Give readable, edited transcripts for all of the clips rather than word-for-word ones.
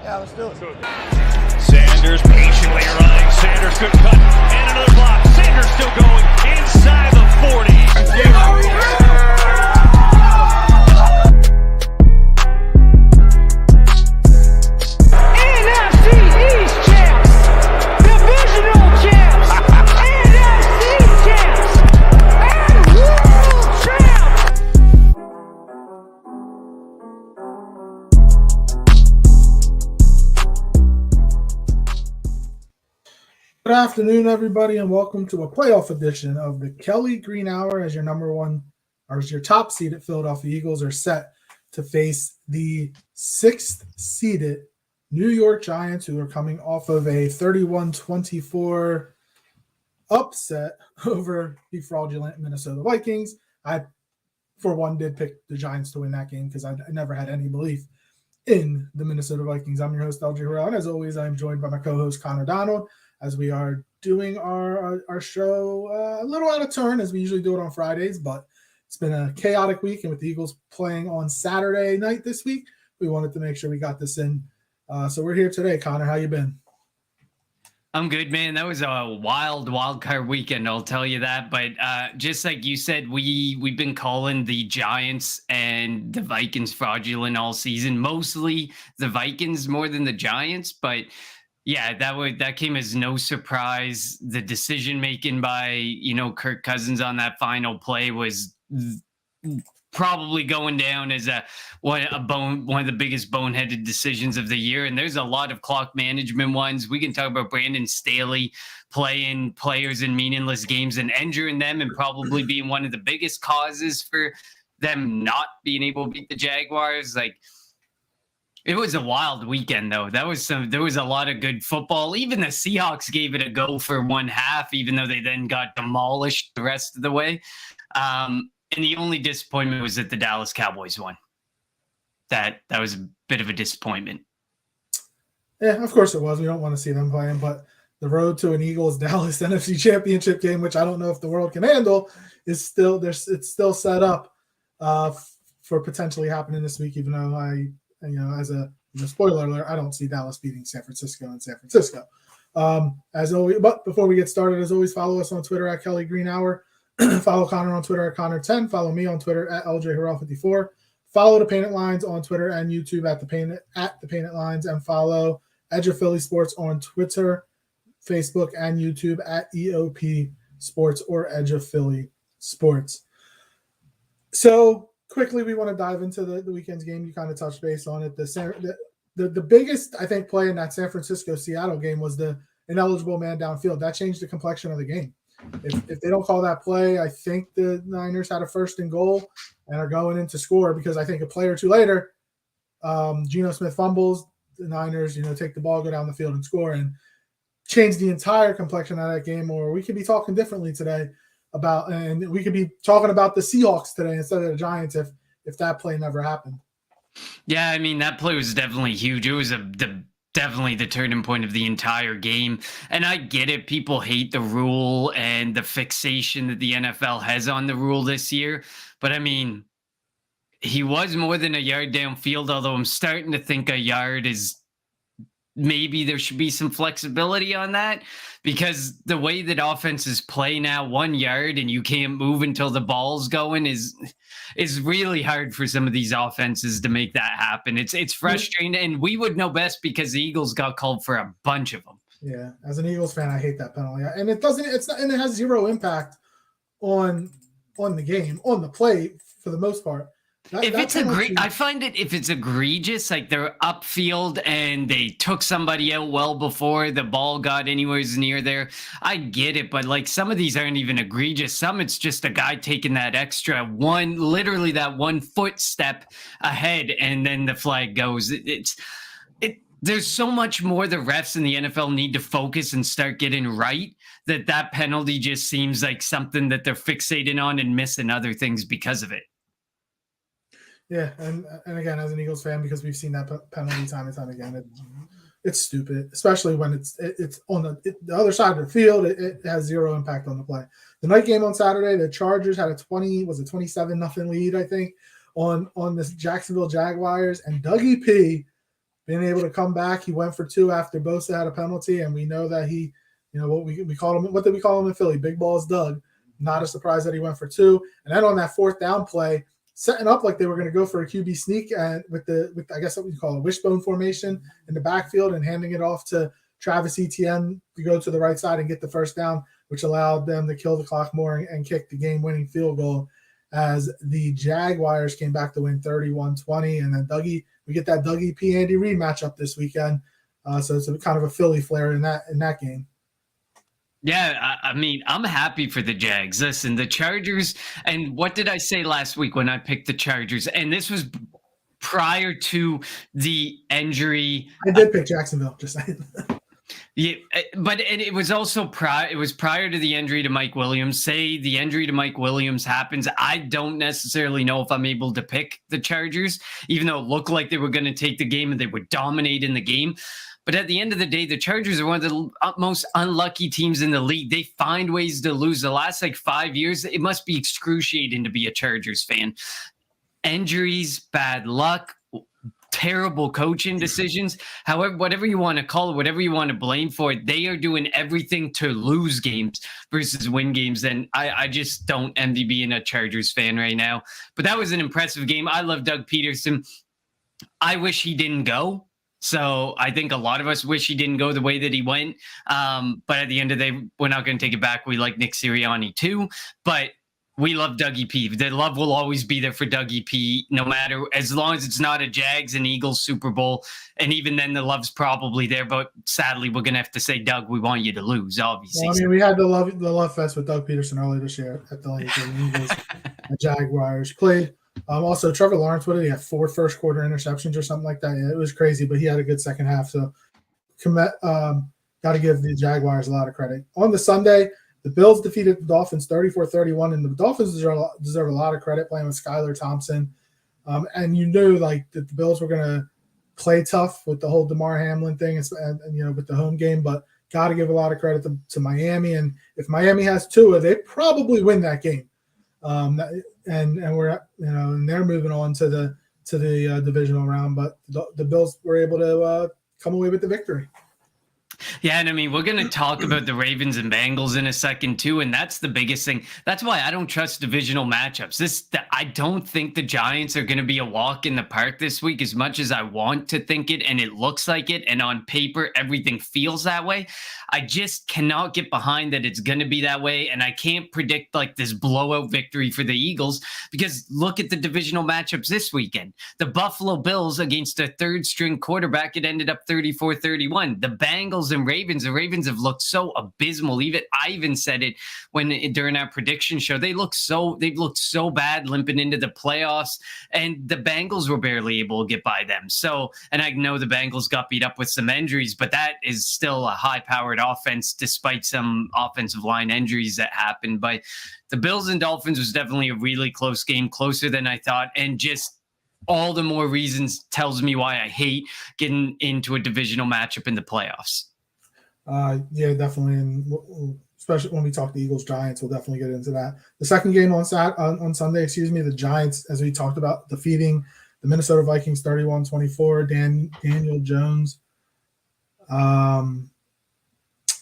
Yeah, let's do it. Sanders patiently running. Sanders good cut. And another block. Sanders still going inside the 40. NFC East champs, divisional champs, NFC champs, and world champs. Good afternoon, everybody, and welcome to a playoff edition of the Kelly Green Hour. As your number one, or as your top seeded Philadelphia Eagles are set to face the sixth seeded New York Giants, who are coming off of a 31-24 upset over the fraudulent Minnesota Vikings. I, for one, did pick the Giants to win that game because I never had any belief in the Minnesota Vikings. I'm your host, LJ Harrell, and as always, I'm joined by my co-host, Connor Donald, as we are doing our show a little out of turn, as we usually do it on Fridays, but it's been a chaotic week, and with the Eagles playing on Saturday night this week, we wanted to make sure we got this in. So we're here today. Connor, how you been? I'm good, man. That was a wild card weekend, I'll tell you that. But just like you said, we've been calling the Giants and the Vikings fraudulent all season. Mostly the Vikings more than the Giants, but yeah, that came as no surprise. The decision making by Kirk Cousins on that final play was probably going down as one of the biggest boneheaded decisions of the year. And there's a lot of clock management ones. We can talk about Brandon Staley playing players in meaningless games and injuring them, and probably being one of the biggest causes for them not being able to beat the Jaguars. Like, it was a wild weekend, though. There was a lot of good football. Even the Seahawks gave it a go for one half, even though they then got demolished the rest of the way. And the only disappointment was that the Dallas Cowboys won. That was a bit of a disappointment. Yeah, of course it was. We don't want to see them playing, but the road to an Eagles-Dallas NFC Championship game, which I don't know if the world can handle, is still it's still set up for potentially happening this week. Even though as a spoiler alert, I don't see Dallas beating San Francisco in San Francisco. As always, but before we get started, as always, follow us on Twitter at Kelly Green Hour. Follow Connor on Twitter at Connor10. Follow me on Twitter at LJ54. Follow the Painted Lines on Twitter and YouTube at the Painted Lines, and follow Edge of Philly Sports on Twitter, Facebook, and YouTube at EOP Sports or Edge of Philly Sports. So quickly, we want to dive into the weekend's game. You kind of touched base on it. The biggest, I think, play in that San Francisco-Seattle game was the ineligible man downfield. That changed the complexion of the game. If they don't call that play, I think the Niners had a 1st and goal and are going in to score, because I think a play or two later, Geno Smith fumbles, the Niners, take the ball, go down the field and score, and change the entire complexion of that game. Or we could be talking differently today and we could be talking about the Seahawks today instead of the Giants if that play never happened. Yeah, I mean, that play was definitely huge. It was definitely the turning point of the entire game. And I get it. People hate the rule and the fixation that the NFL has on the rule this year. But I mean, he was more than a yard downfield, although I'm starting to think a yard is maybe there should be some flexibility on that, because the way that offenses play now, 1 yard and you can't move until the ball's going is really hard for some of these offenses to make that happen. It's frustrating, and we would know best because the Eagles got called for a bunch of them. Yeah, as an Eagles fan, I hate that penalty, and it has zero impact on the game, on the play for the most part. I find it, if it's egregious, like they're upfield and they took somebody out well before the ball got anywhere near there, I get it. But like, some of these aren't even egregious. Some, it's just a guy taking that extra literally that 1 foot step ahead, and then the flag goes. There's so much more the refs in the NFL need to focus and start getting right, that penalty just seems like something that they're fixating on and missing other things because of it. Yeah, and again, as an Eagles fan, because we've seen that penalty time and time again, it's stupid, especially when it's on the other side of the field. It has zero impact on the play. The night game on Saturday, the Chargers had a 27-0 lead, I think, on the Jacksonville Jaguars, and Dougie P being able to come back. He went for 2 after Bosa had a penalty, and we know that he, what we called him. What did we call him in Philly? Big balls Doug. Not a surprise that he went for 2. And then on that 4th down play, setting up like they were going to go for a QB sneak and with I guess what we call a wishbone formation in the backfield and handing it off to Travis Etienne to go to the right side and get the 1st down, which allowed them to kill the clock more and kick the game-winning field goal as the Jaguars came back to win 31-20. And then we get that Dougie P. Andy Reid matchup this weekend. So it's kind of a Philly flair in that game. Yeah, I mean, I'm happy for the Jags. Listen, the Chargers, and what did I say last week when I picked the Chargers? And this was prior to the injury. I did pick Jacksonville, just saying. Yeah, but it was also prior to the injury to Mike Williams. Say the injury to Mike Williams happens, I don't necessarily know if I'm able to pick the Chargers, even though it looked like they were going to take the game and they would dominate in the game. But at the end of the day, the Chargers are one of the most unlucky teams in the league. They find ways to lose. The last 5 years, it must be excruciating to be a Chargers fan. Injuries, bad luck, terrible coaching decisions. However, whatever you want to call it, whatever you want to blame for it, they are doing everything to lose games versus win games. And I just don't envy being a Chargers fan right now. But that was an impressive game. I love Doug Peterson. I wish he didn't go. So I think a lot of us wish he didn't go the way that he went. But at the end of the day, we're not going to take it back. We like Nick Sirianni too, but we love Dougie P. The love will always be there for Dougie P, no matter, as long as it's not a Jags and Eagles Super Bowl. And even then the love's probably there, but sadly we're going to have to say, Doug, we want you to lose, obviously. Well, I mean, we had the love fest with Doug Peterson earlier this year at the Eagles and Jaguars played. Also, Trevor Lawrence, what did he have? 4 first quarter interceptions or something like that. Yeah, it was crazy, but he had a good second half. So, got to give the Jaguars a lot of credit. On the Sunday, the Bills defeated the Dolphins 34-31, and the Dolphins deserve a lot of credit playing with Skylar Thompson. And you knew that the Bills were going to play tough with the whole DeMar Hamlin thing and with the home game, but got to give a lot of credit to Miami. And if Miami has Tua, they probably win that game. And we're and they're moving on to the divisional round, but the Bills were able to come away with the victory. Yeah, and I mean, we're going to talk about the Ravens and Bengals in a second too, and that's the biggest thing. That's why I don't trust divisional matchups. I don't think the Giants are going to be a walk in the park this week as much as I want to think it, and it looks like it, and on paper, everything feels that way. I just cannot get behind that it's going to be that way, and I can't predict this blowout victory for the Eagles because look at the divisional matchups this weekend. The Buffalo Bills against a third-string quarterback, it ended up 34-31. The Bengals and Ravens, the Ravens have looked so abysmal. I even said it during our prediction show. They've looked so bad limping into the playoffs, and the Bengals were barely able to get by them. So, and I know the Bengals got beat up with some injuries, but that is still a high-powered offense despite some offensive line injuries that happened. But the Bills and Dolphins was definitely a really close game, closer than I thought, and just all the more reasons tells me why I hate getting into a divisional matchup in the playoffs. Yeah, definitely, and especially when we talk the Eagles Giants, we'll definitely get into that. The second game on Sunday, the Giants, as we talked about, defeating the Minnesota Vikings 31-24. Daniel Jones,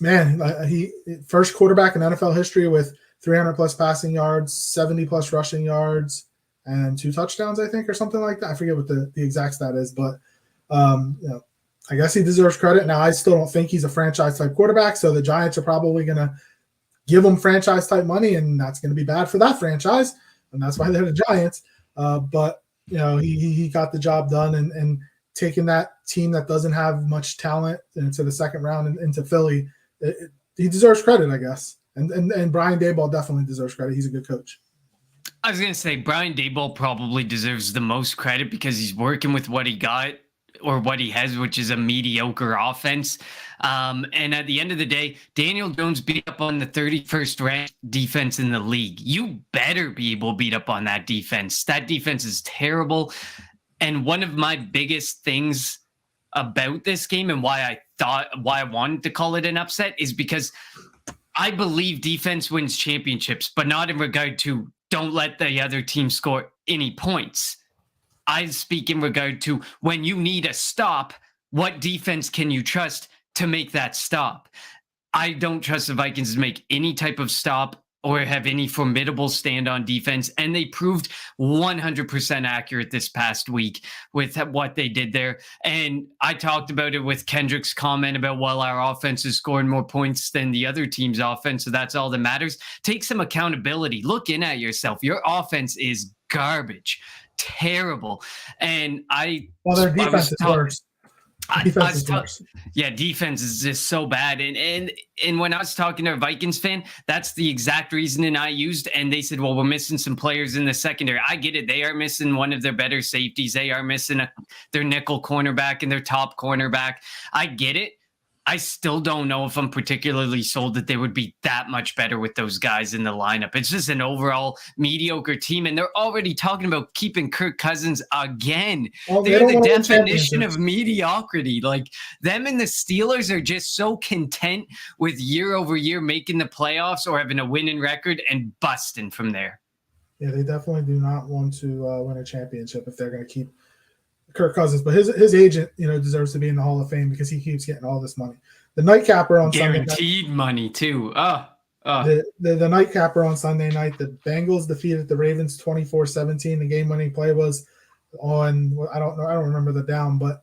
he first quarterback in NFL history with 300 plus passing yards, 70 plus rushing yards, and 2 touchdowns, I think, or something like that. I forget what the exact stat is, but I guess he deserves credit. Now, I still don't think he's a franchise-type quarterback, so the Giants are probably going to give him franchise-type money, and that's going to be bad for that franchise, and that's why they're the Giants. But he got the job done, and taking that team that doesn't have much talent into the second round and into Philly, he deserves credit, I guess. And Brian Daboll definitely deserves credit. He's a good coach. I was going to say Brian Daboll probably deserves the most credit because he's working with what he got or what he has, which is a mediocre offense. And at the end of the day, Daniel Jones beat up on the 31st ranked defense in the league. You better be able to beat up on that defense. That defense is terrible. And one of my biggest things about this game and why I wanted to call it an upset is because I believe defense wins championships, but not in regard to don't let the other team score any points. I speak in regard to when you need a stop, what defense can you trust to make that stop? I don't trust the Vikings to make any type of stop or have any formidable stand on defense. And they proved 100% accurate this past week with what they did there. And I talked about it with Kendrick's comment about, well, our offense is scoring more points than the other team's offense, so that's all that matters. Take some accountability. Look in at yourself. Your offense is garbage, terrible. And their defense is worse. Defense is worse. Yeah, defense is just so bad. And when I was talking to a Vikings fan, that's the exact reasoning I used. And they said, well, we're missing some players in the secondary. I get it. They are missing one of their better safeties. They are missing their nickel cornerback and their top cornerback. I get it. I still don't know if I'm particularly sold that they would be that much better with those guys in the lineup. It's just an overall mediocre team, and they're already talking about keeping Kirk Cousins again. They're the definition of mediocrity. Like, them and the Steelers are just so content with year over year making the playoffs or having a winning record and busting from there. Yeah, they definitely do not want to win a championship if they're going to keep Kirk Cousins, but his agent, deserves to be in the Hall of Fame because he keeps getting all this money. The nightcapper on guaranteed money too. The nightcapper on Sunday night, the Bengals defeated the Ravens 24-17. The game-winning play was on, I don't remember the down, but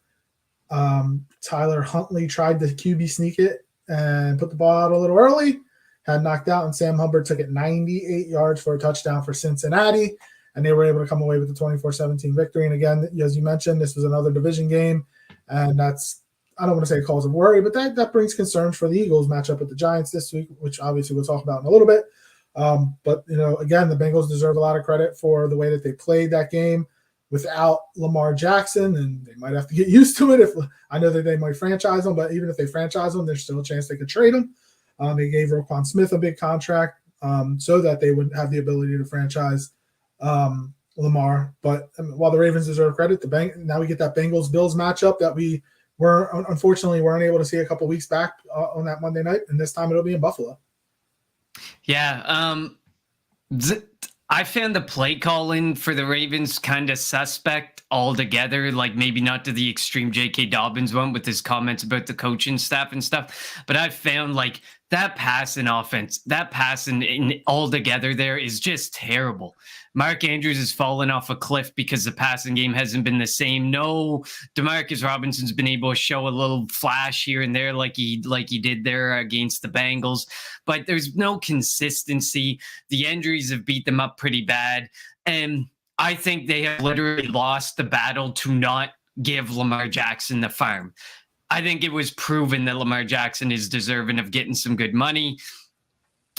Tyler Huntley tried to QB sneak it and put the ball out a little early, had knocked out, and Sam Hubbard took it 98 yards for a touchdown for Cincinnati. And they were able to come away with the 24-17 victory. And again, as you mentioned, this was another division game. And that's, I don't want to say cause of worry, but that brings concerns for the Eagles matchup with the Giants this week, which obviously we'll talk about in a little bit. But, again, the Bengals deserve a lot of credit for the way that they played that game without Lamar Jackson. And they might have to get used to it. I know that they might franchise him, but even if they franchise him, there's still a chance they could trade him. They gave Roquan Smith a big contract so that they would have the ability to franchise Lamar. But while the Ravens deserve credit, now we get that Bengals-Bills matchup that we unfortunately weren't able to see a couple weeks back on that Monday night, and this time it'll be in Buffalo. Yeah, I found the play calling for the Ravens kind of suspect altogether, like maybe not to the extreme J.K. Dobbins one with his comments about the coaching staff and stuff, but I found like that passing offense, that passing in altogether there is just terrible. Mark Andrews has fallen off a cliff because the passing game hasn't been the same. No, Demarcus Robinson's been able to show a little flash here and there like he did there against the Bengals, but there's no consistency. The injuries have beat them up pretty bad, and I think they have literally lost the battle to not give Lamar Jackson the farm. I think it was proven that Lamar Jackson is deserving of getting some good money.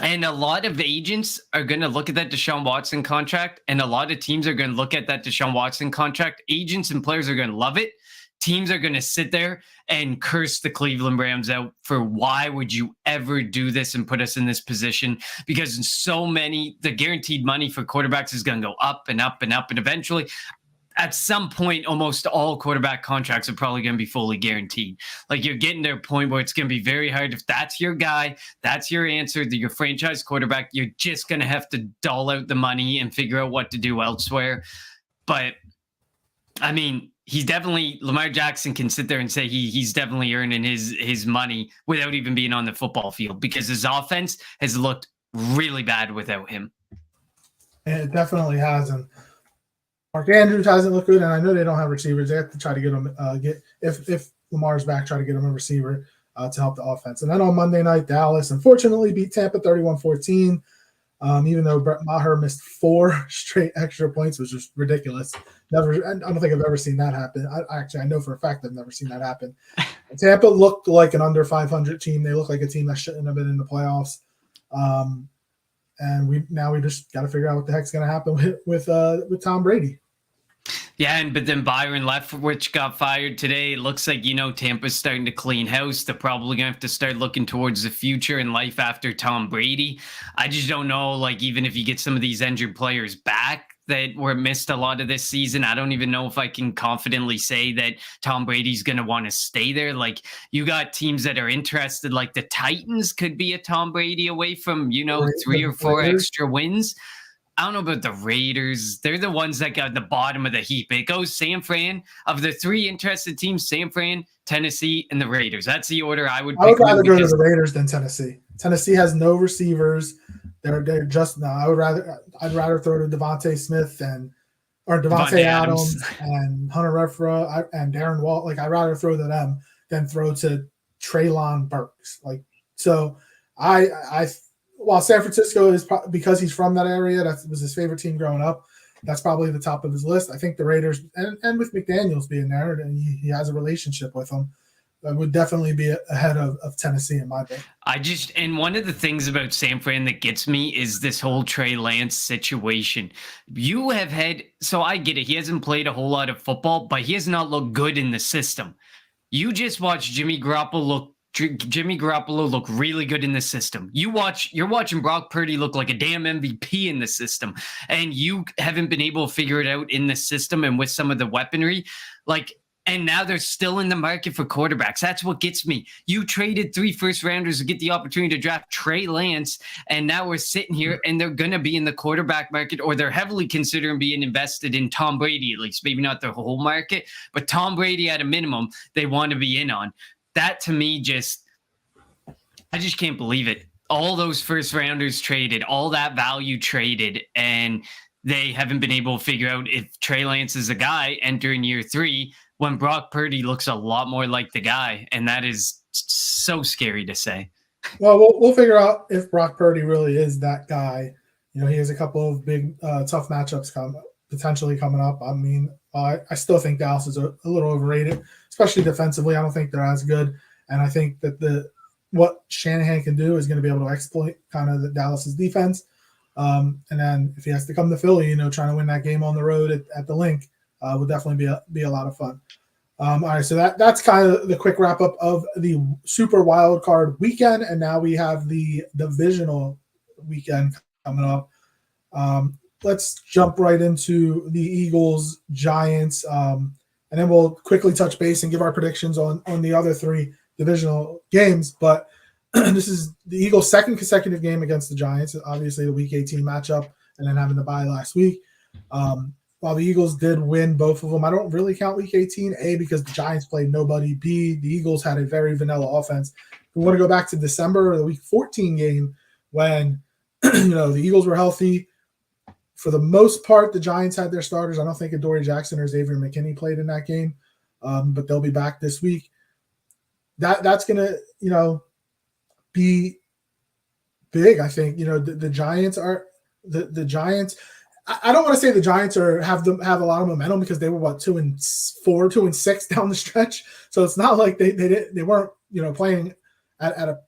And a lot of agents are going to look at that Deshaun Watson contract, and a lot of teams are going to look at that Deshaun Watson contract. Agents and players are going to love it. Teams are going to sit there and curse the Cleveland Browns out for why would you ever do this and put us in this position? Because the guaranteed money for quarterbacks is going to go up and up and up. And eventually, at some point, almost all quarterback contracts are probably going to be fully guaranteed. Like, you're getting to a point where it's going to be very hard. If that's your guy, that's your answer, your franchise quarterback, you're just going to have to dole out the money and figure out what to do elsewhere. But, I mean, Lamar Jackson can sit there and say he's definitely earning his money without even being on the football field because his offense has looked really bad without him. And it definitely has. And Mark Andrews hasn't looked good, and I know they don't have receivers. They have to try to get him if Lamar's back, try to get him a receiver to help the offense. And then on Monday night, Dallas unfortunately beat Tampa 31-14. Even though Brett Maher missed 4 straight extra points, which was ridiculous. I don't think I've ever seen that happen. I know for a fact I've never seen that happen. And Tampa looked like an under 500 team. They look like a team that shouldn't have been in the playoffs. And we just got to figure out what the heck's going to happen with Tom Brady. Yeah, but then Byron Leftwich got fired today. It looks like, Tampa's starting to clean house. They're probably going to have to start looking towards the future and life after Tom Brady. I just don't know, like, even if you get some of these injured players back that were missed a lot of this season, I don't even know if I can confidently say that Tom Brady's going to want to stay there. Like, you got teams that are interested, like the Titans could be a Tom Brady away from, 3 or 4 extra wins. I don't know about the Raiders. They're the ones that got the bottom of the heap. It goes San Fran. Of the three interested teams, San Fran, Tennessee, and the Raiders. That's the order I would I pick would rather go to because the Raiders than Tennessee. Tennessee has no receivers. They're just no. I'd rather throw to Devontae Smith or Devontae Adams and Hunter Renfrow and Darren Wall. Like I'd rather throw to them than throw to Treylon Burks. Like so, I while San Francisco is because he's from that area, that was his favorite team growing up. That's probably the top of his list. I think the Raiders and with McDaniels being there, and he has a relationship with them. That would definitely be ahead of Tennessee in my book. And one of the things about San Fran that gets me is this whole Trey Lance situation. You have so I get it. He hasn't played a whole lot of football, but he has not looked good in the system. You just watched Jimmy Garoppolo look really good in the system. You're watching Brock Purdy look like a damn MVP in the system, and you haven't been able to figure it out in the system and with some of the weaponry. And now they're still in the market for quarterbacks. That's what gets me. You traded 3 first-rounders to get the opportunity to draft Trey Lance, and now we're sitting here, and they're going to be in the quarterback market, or they're heavily considering being invested in Tom Brady, at least. Maybe not the whole market, but Tom Brady at a minimum they want to be in on. That, to me, I just can't believe it. All those first-rounders traded, all that value traded, and they haven't been able to figure out if Trey Lance is a guy entering year 3 when Brock Purdy looks a lot more like the guy, and that is so scary to say. Well, we'll figure out if Brock Purdy really is that guy. You know, he has a couple of big, tough matchups potentially coming up. I mean, I still think Dallas is a little overrated, especially defensively. I don't think they're as good, and I think that what Shanahan can do is going to be able to exploit kind of the Dallas's defense. And then if he has to come to Philly, you know, trying to win that game on the road at the Link, will definitely be a lot of fun. All right, so that's kind of the quick wrap up of the Super Wild Card weekend, and now we have the divisional weekend coming up. Let's jump right into the Eagles Giants, and then we'll quickly touch base and give our predictions on the other 3 divisional games. But this is the Eagles' second consecutive game against the Giants. Obviously, the Week 18 matchup, and then having the bye last week. While the Eagles did win both of them, I don't really count Week 18, A, because the Giants played nobody, B, the Eagles had a very vanilla offense. We want to go back to December, the Week 14 game, when the Eagles were healthy. For the most part, the Giants had their starters. I don't think Adoree Jackson or Xavier McKinney played in that game, but they'll be back this week. That's going to, be big, I think. The Giants are the Giants. I don't want to say the Giants have a lot of momentum because they were 2-4, 2-6 down the stretch. So it's not like they weren't playing at a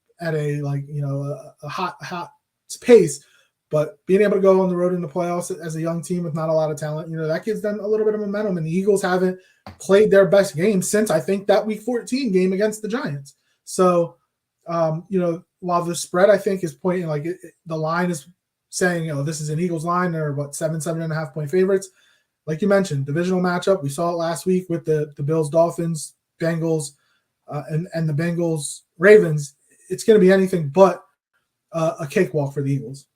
hot pace. But being able to go on the road in the playoffs as a young team with not a lot of talent, that gives them a little bit of momentum. And the Eagles haven't played their best game since I think that Week 14 game against the Giants. So while the spread I think is pointing the line is saying, this is an Eagles line. They're 7.5 point favorites. Like you mentioned, divisional matchup. We saw it last week with the Bills, Dolphins, Bengals, and the Bengals, Ravens. It's going to be anything but a cakewalk for the Eagles.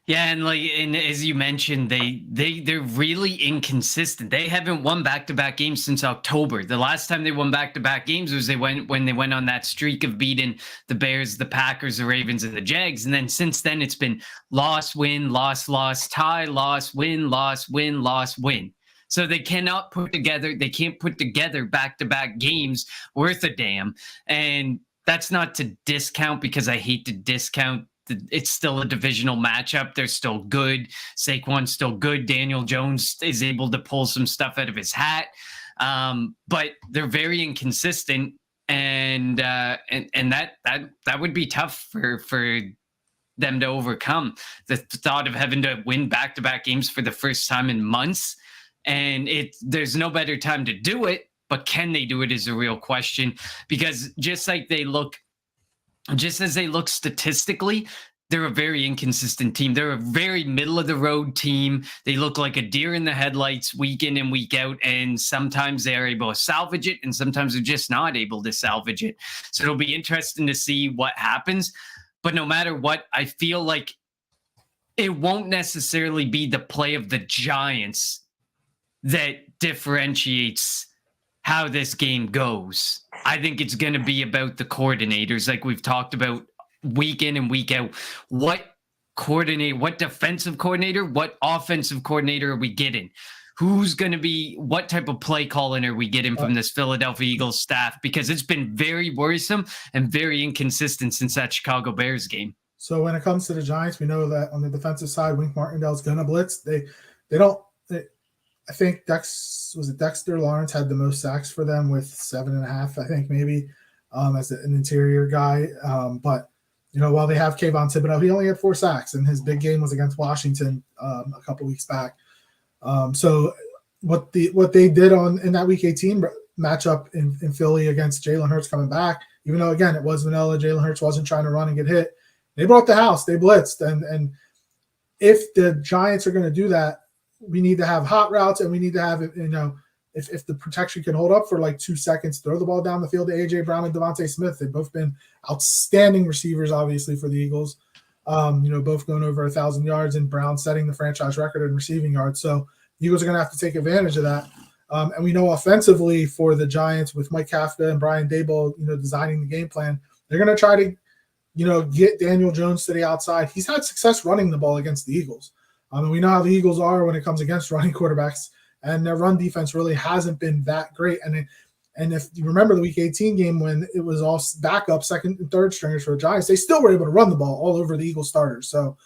Yeah, and as you mentioned, they're really inconsistent. They haven't won back-to-back games since October. The last time they won back-to-back games was when they went on that streak of beating the Bears, the Packers, the Ravens, and the Jags. And then since then, it's been loss, win, loss, loss, tie, loss, win, loss, win, loss, win. So they can't put together back-to-back games worth a damn. And that's not to discount, because I hate to discount. It's still a divisional matchup. They're still good. Saquon's still good. Daniel Jones is able to pull some stuff out of his hat. But they're very inconsistent, and that would be tough for them to overcome. The thought of having to win back-to-back games for the first time in months, and there's no better time to do it. But can they do it is a real question, because just as they look statistically, they're a very inconsistent team. They're a very middle of the road team. They look like a deer in the headlights week in and week out. And sometimes they're able to salvage it, and sometimes they're just not able to salvage it. So it'll be interesting to see what happens. But no matter what, I feel like it won't necessarily be the play of the Giants that differentiates how this game goes. I think it's going to be about the coordinators, like we've talked about week in and week out. What defensive coordinator, what offensive coordinator are we getting? Who's going to be, what type of play calling are we getting from this Philadelphia Eagles staff? Because it's been very worrisome and very inconsistent since that Chicago Bears game. So when it comes to the Giants, we know that on the defensive side, Wink Martindale's going to blitz. I think Dexter Lawrence had the most sacks for them with 7.5, I think maybe, as an interior guy. But while they have Kayvon Thibodeau, he only had 4 sacks, and his big game was against Washington a couple weeks back. So what they did in that Week 18 matchup in Philly against Jalen Hurts coming back, even though again it was vanilla, Jalen Hurts wasn't trying to run and get hit. They brought the house, they blitzed, and if the Giants are going to do that, we need to have hot routes, and we need to have if the protection can hold up for like 2 seconds, throw the ball down the field to AJ Brown and Devontae Smith. They've both been outstanding receivers, obviously, for the Eagles. Both going over 1,000 yards, and Brown setting the franchise record in receiving yards. So the Eagles are going to have to take advantage of that. And we know offensively for the Giants with Mike Kafka and Brian Daboll, designing the game plan, they're going to try to, get Daniel Jones to the outside. He's had success running the ball against the Eagles. And we know how the Eagles are when it comes against running quarterbacks, and their run defense really hasn't been that great. And if you remember the Week 18 game when it was all backup, second and third stringers for the Giants, they still were able to run the ball all over the Eagles starters. So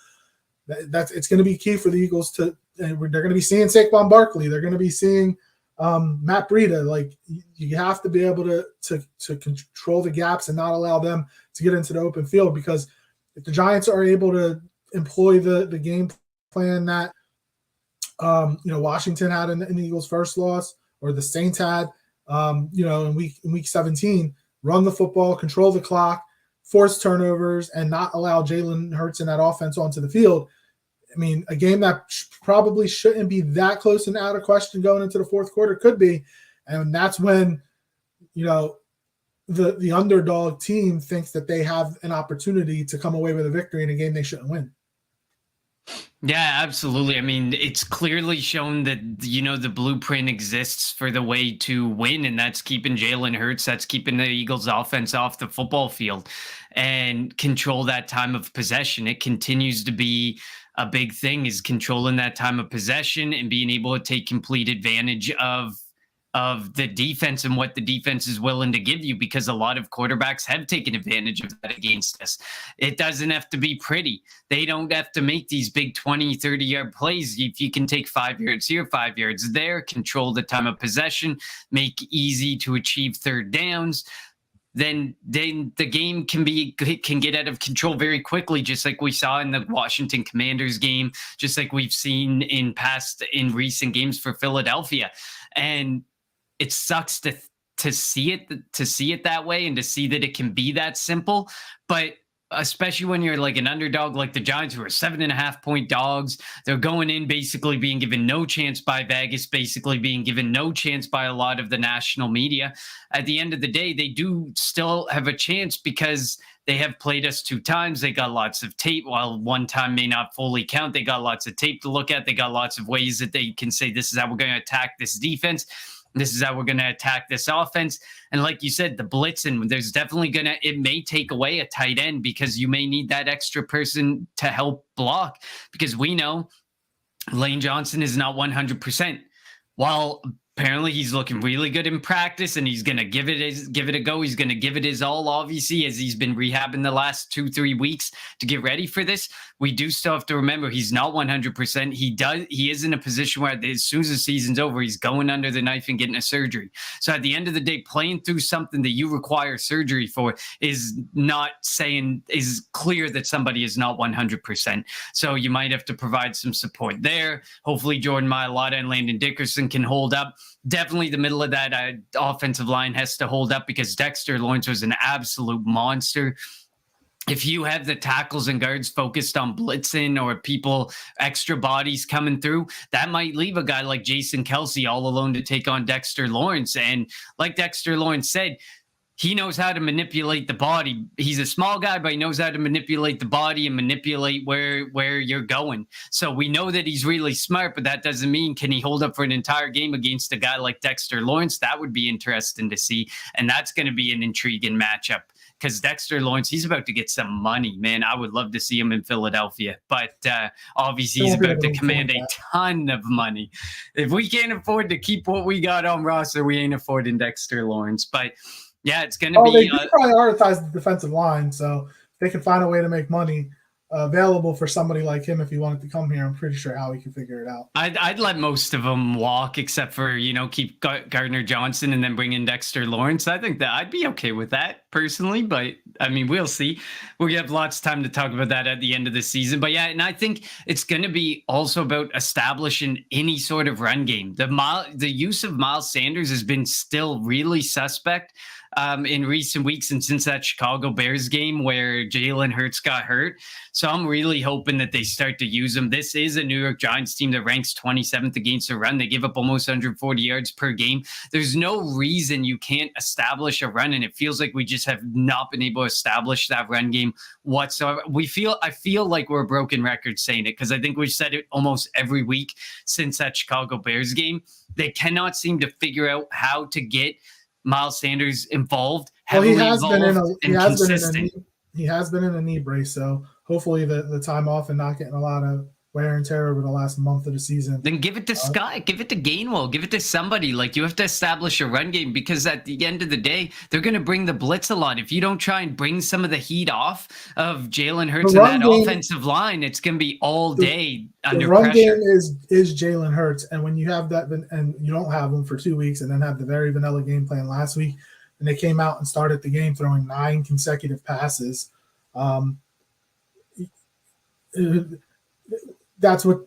it's going to be key for the Eagles to. They're going to be seeing Saquon Barkley. They're going to be seeing Matt Breida. Like, you have to be able to control the gaps and not allow them to get into the open field, because if the Giants are able to employ the game plan that Washington had in the Eagles' first loss, or the Saints had in week 17, run the football, control the clock, force turnovers, and not allow Jalen Hurts and that offense onto the field. I mean, a game that probably shouldn't be that close and out of question going into the fourth quarter could be, and that's when the underdog team thinks that they have an opportunity to come away with a victory in a game they shouldn't win. Yeah, absolutely. I mean, it's clearly shown that, the blueprint exists for the way to win, and that's keeping Jalen Hurts, that's keeping the Eagles offense off the football field and control that time of possession. It continues to be a big thing, is controlling that time of possession and being able to take complete advantage of the defense and what the defense is willing to give you, because a lot of quarterbacks have taken advantage of that against us. It doesn't have to be pretty. They don't have to make these big 20, 30-yard plays. If you can take 5 yards here, 5 yards there, control the time of possession, make easy to achieve third downs, then the game can get out of control very quickly, just like we saw in the Washington Commanders game, just like we've seen in recent games for Philadelphia. And it sucks to see it that way, and to see that it can be that simple. But especially when you're like an underdog like the Giants, who are 7.5-point dogs, they're going in basically being given no chance by Vegas, basically being given no chance by a lot of the national media. At the end of the day, they do still have a chance because they have played us 2 times. They got lots of tape. While one time may not fully count, they got lots of tape to look at. They got lots of ways that they can say, this is how we're going to attack this defense. This is how we're going to attack this offense. And like you said, the blitzing, there's definitely it may take away a tight end, because you may need that extra person to help block, because we know Lane Johnson is not 100%. While apparently he's looking really good in practice, and he's going to give it a go. He's going to give it his all, obviously, as he's been rehabbing the last 2-3 weeks to get ready for this. We do still have to remember he's not 100%. He is in a position where as soon as the season's over, he's going under the knife and getting a surgery. So at the end of the day, playing through something that you require surgery for is clear that somebody is not 100%. So you might have to provide some support there. Hopefully Jordan Mailata and Landon Dickerson can hold up. Definitely the middle of that offensive line has to hold up, because Dexter Lawrence was an absolute monster. If you have the tackles and guards focused on blitzing, or extra bodies coming through, that might leave a guy like Jason Kelce all alone to take on Dexter Lawrence. And like Dexter Lawrence said, he knows how to manipulate the body. He's a small guy, but he knows how to manipulate the body and manipulate where you're going. So we know that he's really smart, but that doesn't mean can he hold up for an entire game against a guy like Dexter Lawrence? That would be interesting to see. And that's going to be an intriguing matchup because Dexter Lawrence, he's about to get some money, man. I would love to see him in Philadelphia, but obviously he's about to command a ton of money. If we can't afford to keep what we got on roster, we ain't affording Dexter Lawrence. But yeah, it's going to be. They do prioritize the defensive line, so if they can find a way to make money available for somebody like him if he wanted to come here. I'm pretty sure how he can figure it out. I'd let most of them walk, except for keep Gardner Johnson and then bring in Dexter Lawrence. I think that I'd be okay with that personally, but I mean we'll see. We'll have lots of time to talk about that at the end of the season. But yeah, and I think it's going to be also about establishing any sort of run game. The use of Miles Sanders has been still really suspect in recent weeks and since that Chicago Bears game where Jalen Hurts got hurt. So I'm really hoping that they start to use him. This is a New York Giants team that ranks 27th against the run. They give up almost 140 yards per game. There's no reason you can't establish a run, and it feels like we just have not been able to establish that run game whatsoever. I feel like we're a broken record saying it because I think we've said it almost every week since that Chicago Bears game. They cannot seem to figure out how to get Miles Sanders involved, heavily involved, and consistent. He has been in a knee brace, so hopefully the time off and not getting a lot of wear and tear over the last month of the season. Then give it to Scott, give it to Gainwell, give it to somebody. Like, you have to establish a run game because at the end of the day, they're going to bring the blitz a lot. If you don't try and bring some of the heat off of Jalen Hurts and that offensive line, it's going to be all day under pressure. The run game is Jalen Hurts, and when you have that, and you don't have them for 2 weeks, and then have the very vanilla game plan last week, and they came out and started the game throwing 9 consecutive passes. That's what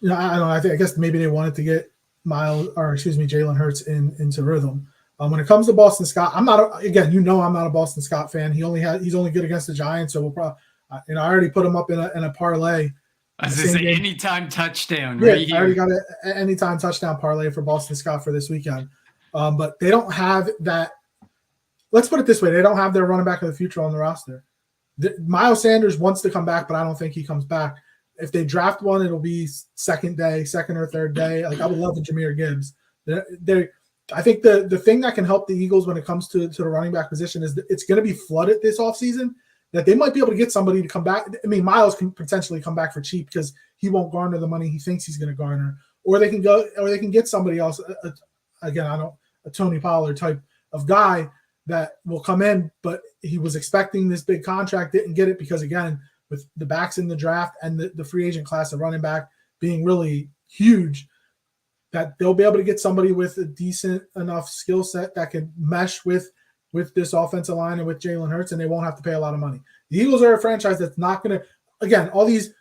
I don't know. I guess maybe they wanted to get Jalen Hurts into rhythm. When it comes to Boston Scott, I'm not a Boston Scott fan. He's only good against the Giants, so we'll probably I already put him up in a parlay. I was going to say anytime touchdown. Yeah, right, I already got an anytime touchdown parlay for Boston Scott for this weekend. But they don't have that. Let's put it this way: they don't have their running back of the future on the roster. Miles Sanders wants to come back, but I don't think he comes back. If they draft one, it'll be second or third day. Like, I would love a Jahmyr Gibbs. I think the thing that can help the Eagles when it comes to the running back position is that it's going to be flooded this offseason, that they might be able to get somebody to come back. I mean, Miles can potentially come back for cheap because he won't garner the money he thinks he's going to garner, or they can get somebody else. A Tony Pollard type of guy that will come in, but he was expecting this big contract, didn't get it because, again, with the backs in the draft and the free agent class of running back being really huge, that they'll be able to get somebody with a decent enough skill set that can mesh with this offensive line and with Jalen Hurts, and they won't have to pay a lot of money. The Eagles are a franchise that's not going to, again, all these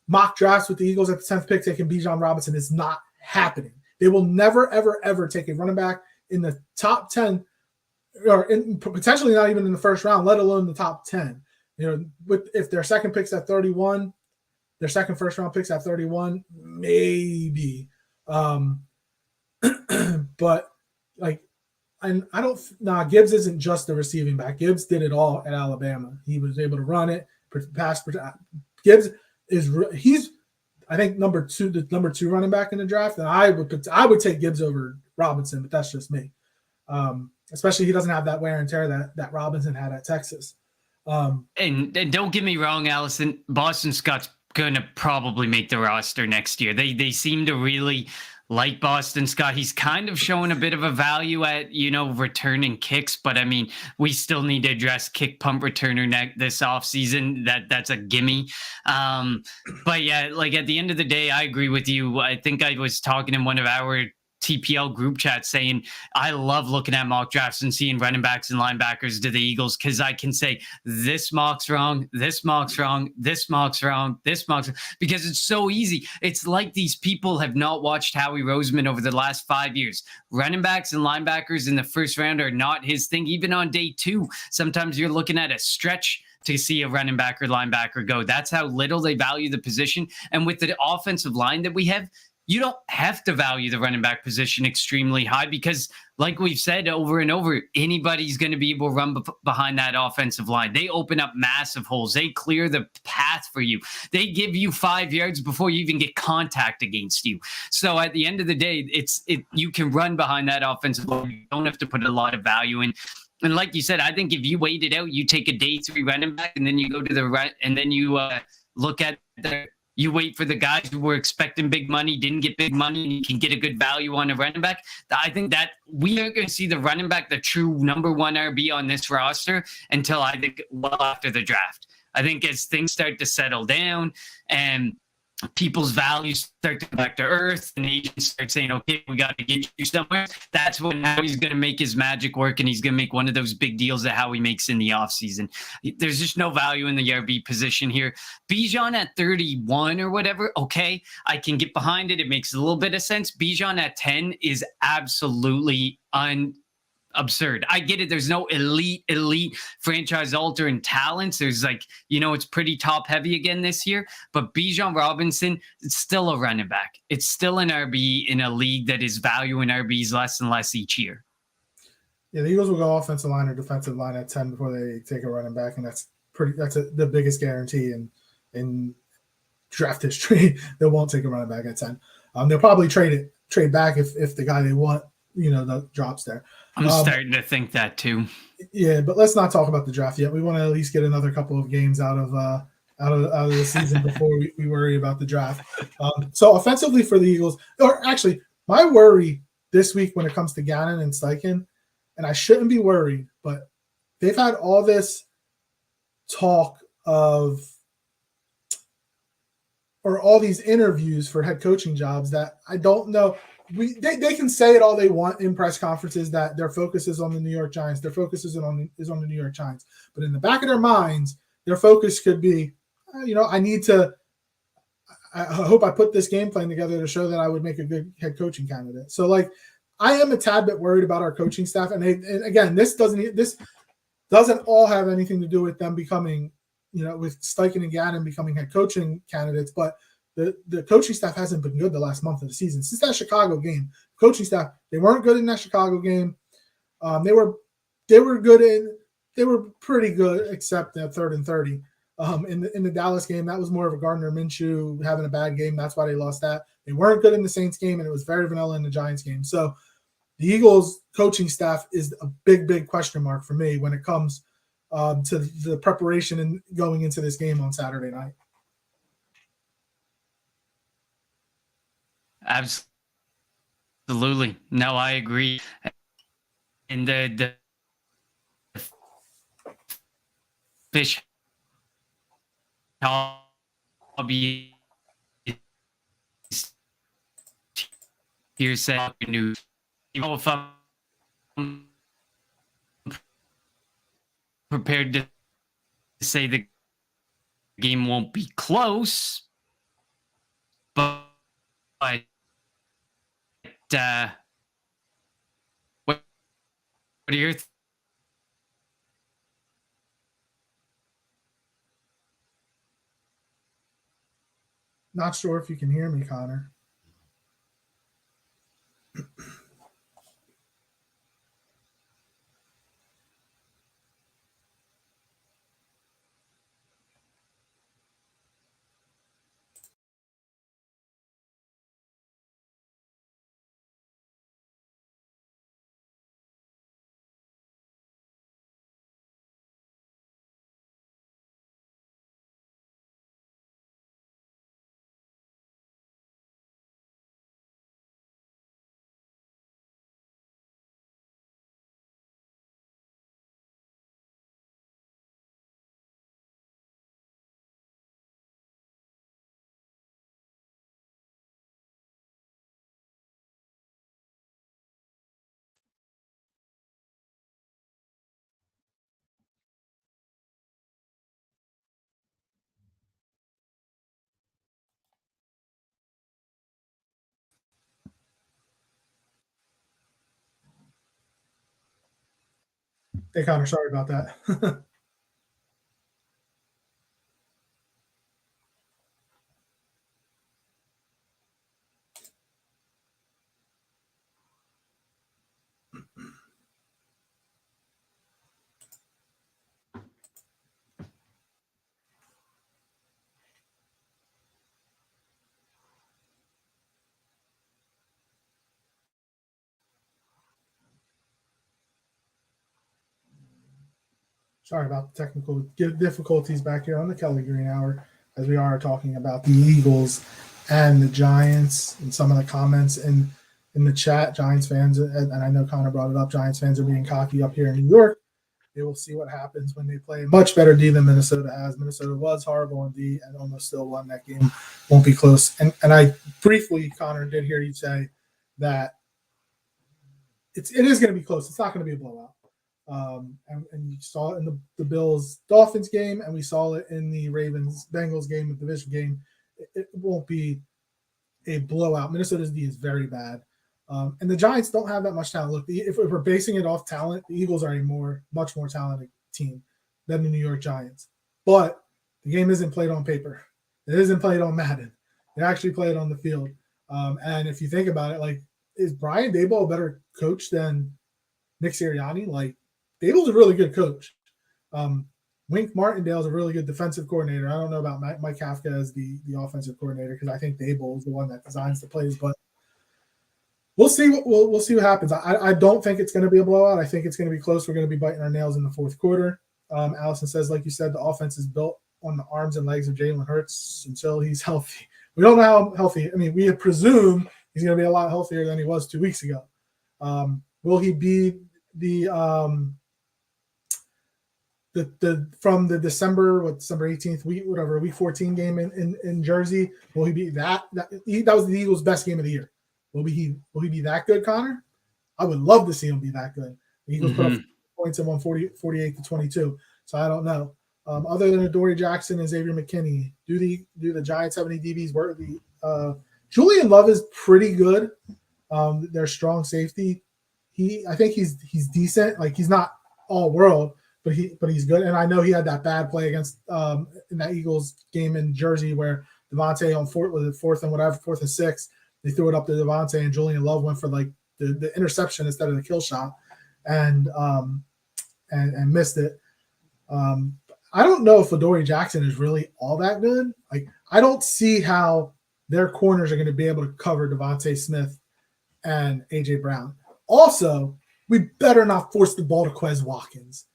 mock drafts with the Eagles at the 10th pick taking Bijan Robinson is not happening. They will never, ever, ever take a running back in the top 10 or potentially not even in the first round, let alone the top 10. If their second pick's at 31, their second first round pick's at 31, maybe. But Gibbs isn't just a receiving back. Gibbs did it all at Alabama. He was able to run it, pass. Gibbs he's I think the number two running back in the draft, and I would take Gibbs over Robinson, but that's just me. Especially he doesn't have that wear and tear that Robinson had at Texas. And don't get me wrong, Allison, Boston Scott's going to probably make the roster next year. They seem to really like Boston Scott. He's kind of showing a bit of a value at, returning kicks, but I mean, we still need to address kick punt returner this offseason. That's a gimme. But yeah, like at the end of the day, I agree with you. I think I was talking in one of our TPL group chat saying I love looking at mock drafts and seeing running backs and linebackers to the Eagles because I can say this mock's wrong, this mock's wrong, this mock's wrong, this mock's wrong, because it's so easy. It's like these people have not watched Howie Roseman over the last 5 years. Running backs and linebackers in the first round are not his thing. Even on day 2, sometimes you're looking at a stretch to see a running back or linebacker go. That's how little they value the position. And with the offensive line that we have, you don't have to value the running back position extremely high because like we've said over and over, anybody's going to be able to run behind that offensive line. They open up massive holes. They clear the path for you. They give you 5 yards before you even get contact against you. So at the end of the day, you can run behind that offensive line. You don't have to put a lot of value in. And like you said, I think if you wait it out, you take a day 3 running back, and then you go to the right, and then you look at you wait for the guys who were expecting big money, didn't get big money, and you can get a good value on a running back. I think that we aren't going to see the running back, the true number 1 RB on this roster, until I think well after the draft. I think as things start to settle down and people's values start to come back to earth and agents start saying, okay, we got to get you somewhere, that's when Howie's going to make his magic work, and he's going to make one of those big deals that Howie makes in the offseason. There's just no value in the RB position here. Bijan at 31 or whatever, okay, I can get behind it. It makes a little bit of sense. Bijan at 10 is absolutely absurd. I get it. There's no elite franchise altering talents. There's it's pretty top heavy again this year, but Bijan Robinson, it's still a running back. It's still an RB in a league that is valuing RBs less and less each year. Yeah, the Eagles will go offensive line or defensive line at 10 before they take a running back, and that's the biggest guarantee in draft history. They won't take a running back at 10. They'll probably trade back if the guy they want, drops there. I'm starting to think that too. Yeah, but let's not talk about the draft yet. We want to at least get another couple of games out of the season before we worry about the draft. So offensively for the Eagles, or actually, my worry this week when it comes to Gannon and Steichen, and I shouldn't be worried, but they've had all this talk of, or all these interviews for head coaching jobs that I don't know. They can say it all they want in press conferences that their focus is on the New York Giants. Their focus is on the New York Giants. But in the back of their minds, their focus could be, I hope I put this game plan together to show that I would make a good head coaching candidate. So I am a tad bit worried about our coaching staff. And again, this doesn't all have anything to do with them becoming, with Steichen and Gannon becoming head coaching candidates, but the coaching staff hasn't been good the last month of the season. Since that Chicago game, coaching staff, they weren't good in that Chicago game. They were pretty good except that 3rd and 30. In the Dallas game, that was more of a Gardner Minshew having a bad game. That's why they lost that. They weren't good in the Saints game, and it was very vanilla in the Giants game. So the Eagles coaching staff is a big question mark for me when it comes to the preparation and going into this game on Saturday night. Absolutely. No, I agree. And the fish hobby here said news. If I'm prepared to say the game won't be close, but what are your Not sure if you can hear me, Connor. Hey, Connor, sorry about that. Sorry about the technical difficulties back here on the Kelly Green Hour, as we are talking about the Eagles and the Giants and some of the comments in the chat. Giants fans, and I know Connor brought it up, Giants fans are being cocky up here in New York. They will see what happens when they play a much better D than Minnesota has. Minnesota was horrible in D and almost still won that game. Won't be close. And I briefly, Connor, did hear you say that it is going to be close. It's not going to be a blowout. And you saw it in the Bills-Dolphins game, and we saw it in the Ravens-Bengals game, the division game. It won't be a blowout. Minnesota's D is very bad. And the Giants don't have that much talent. Look, if we're basing it off talent, the Eagles are a much more talented team than the New York Giants. But the game isn't played on paper. It isn't played on Madden. They actually play it on the field. And if you think about it, like, is Brian Daboll a better coach than Nick Sirianni? Like, Daboll's a really good coach. Wink Martindale's a really good defensive coordinator. I don't know about Mike Kafka as the offensive coordinator, because I think Daboll is the one that designs the plays. But we'll see. We'll see what happens. I don't think it's going to be a blowout. I think it's going to be close. We're going to be biting our nails in the fourth quarter. Allison says, like you said, the offense is built on the arms and legs of Jalen Hurts until he's healthy. We don't know how healthy. I mean, we presume he's going to be a lot healthier than he was 2 weeks ago. Will he be from the December 18th week 14 game in Jersey? Will he be that was the Eagles' best game of the year? Will he be that good, Connor? I would love to see him be that good. The Eagles put up points and won 48-22. So I don't know. Other than Adoree Jackson and Xavier McKinney, do the Giants have any DBs worthy? Julian Love is pretty good. Their strong safety. I think he's decent. Like, he's not all world, but he's good. And I know he had that bad play against in that Eagles game in Jersey where Devontae on fourth and 6, they threw it up to Devontae and Julian Love went for like the interception instead of the kill shot and missed it. I don't know if Adoree Jackson is really all that good. Like, I don't see how their corners are going to be able to cover Devontae Smith and A.J. Brown. Also, we better not force the ball to Quez Watkins.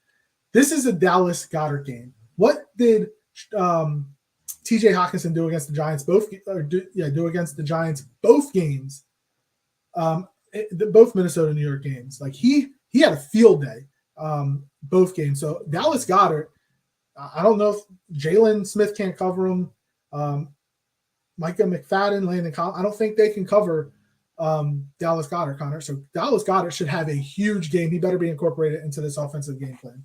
This is a Dallas Goedert game. What did T.J. Hawkinson do against the Giants? Do against the Giants both games, both Minnesota New York games. Like, he had a field day both games. So Dallas Goedert, I don't know if Jalen Smith can't cover him. Micah McFadden, Landon Collins, I don't think they can cover Dallas Goedert, Connor. So Dallas Goedert should have a huge game. He better be incorporated into this offensive game plan.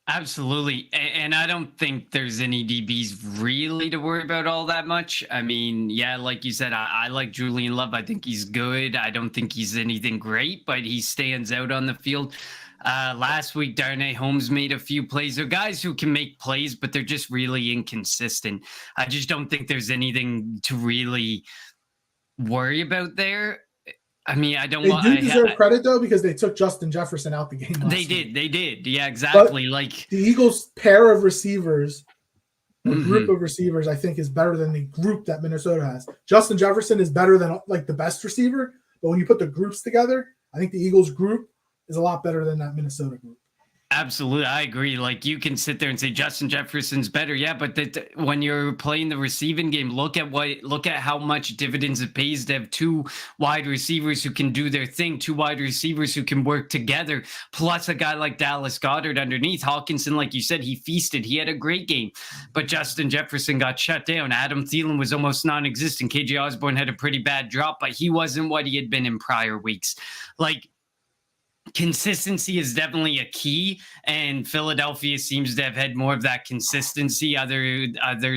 Absolutely. And I don't think there's any DBs really to worry about all that much. I mean, yeah, like you said, I like Julian Love. I think he's good. I don't think he's anything great, but he stands out on the field. Last week, Darnay Holmes made a few plays. They're guys who can make plays, but they're just really inconsistent. I just don't think there's anything to really worry about there. I mean, I don't They do deserve credit, though, because they took Justin Jefferson out the game last They week. did. Yeah, exactly. But like the Eagles' pair of receivers, group of receivers, I think is better than the group that Minnesota has. Justin Jefferson is better than like the best receiver, but when you put the groups together, I think the Eagles group is a lot better than that Minnesota group. Absolutely. I agree. Like, you can sit there and say Justin Jefferson's better. Yeah. But when you're playing the receiving game, look at how much dividends it pays to have two wide receivers who can do their thing, two wide receivers who can work together, plus a guy like Dallas Goedert underneath. Hawkinson, like you said, he feasted. He had a great game, but Justin Jefferson got shut down. Adam Thielen was almost non-existent. KJ Osborne had a pretty bad drop, but he wasn't what he had been in prior weeks. Like, consistency is definitely a key, and Philadelphia seems to have had more of that consistency other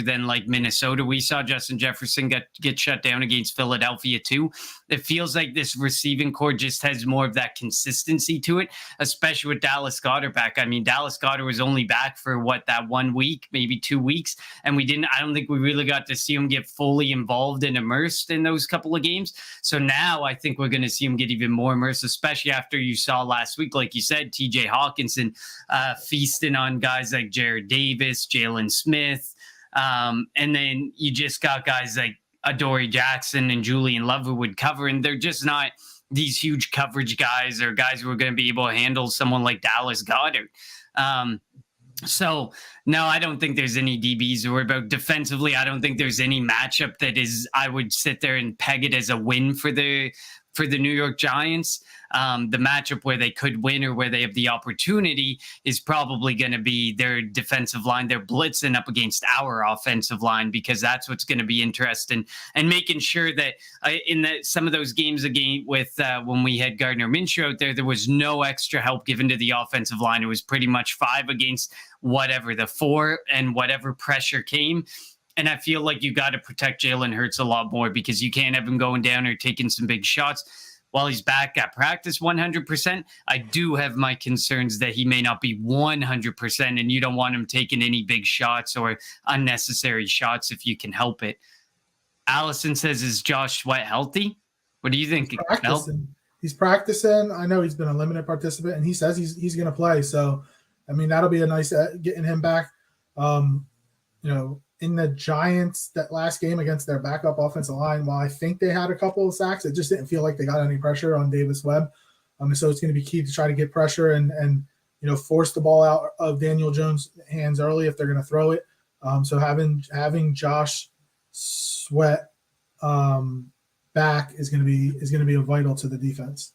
than like Minnesota. We saw Justin Jefferson get shut down against Philadelphia too. It feels like this receiving core just has more of that consistency to it, especially with Dallas Goedert back. I mean, Dallas Goedert was only back for that 1 week, maybe 2 weeks, and I don't think we really got to see him get fully involved and immersed in those couple of games. So now I think we're going to see him get even more immersed, especially after you saw last week, like you said, TJ Hawkinson feasting on guys like Jared Davis, Jalen Smith. And then you just got guys like Adoree Jackson and Julian Love who would cover, and they're just not these huge coverage guys or guys who are going to be able to handle someone like Dallas Goedert. So no, I don't think there's any DBs to worry about. Defensively, I don't think there's any matchup that is I would sit there and peg it as a win for the New York Giants. The matchup where they could win or where they have the opportunity is probably going to be their defensive line. They're blitzing up against our offensive line because that's what's going to be interesting, and making sure that some of those games again with when we had Gardner Minshew out there was no extra help given to the offensive line. It was pretty much 5 against whatever the 4 and whatever pressure came. And I feel like you got to protect Jalen Hurts a lot more because you can't have him going down or taking some big shots. While he's back at practice 100%, I do have my concerns that he may not be 100%, and you don't want him taking any big shots or unnecessary shots if you can help it. Allison says, is Josh Sweat healthy? What do you think? He's practicing. I know he's been a limited participant, and he says he's going to play. So, I mean, that'll be a nice getting him back. In the Giants, that last game against their backup offensive line, while I think they had a couple of sacks, it just didn't feel like they got any pressure on Davis Webb. So it's going to be key to try to get pressure and force the ball out of Daniel Jones' hands early if they're going to throw it. So having Josh Sweat back is going to be vital to the defense.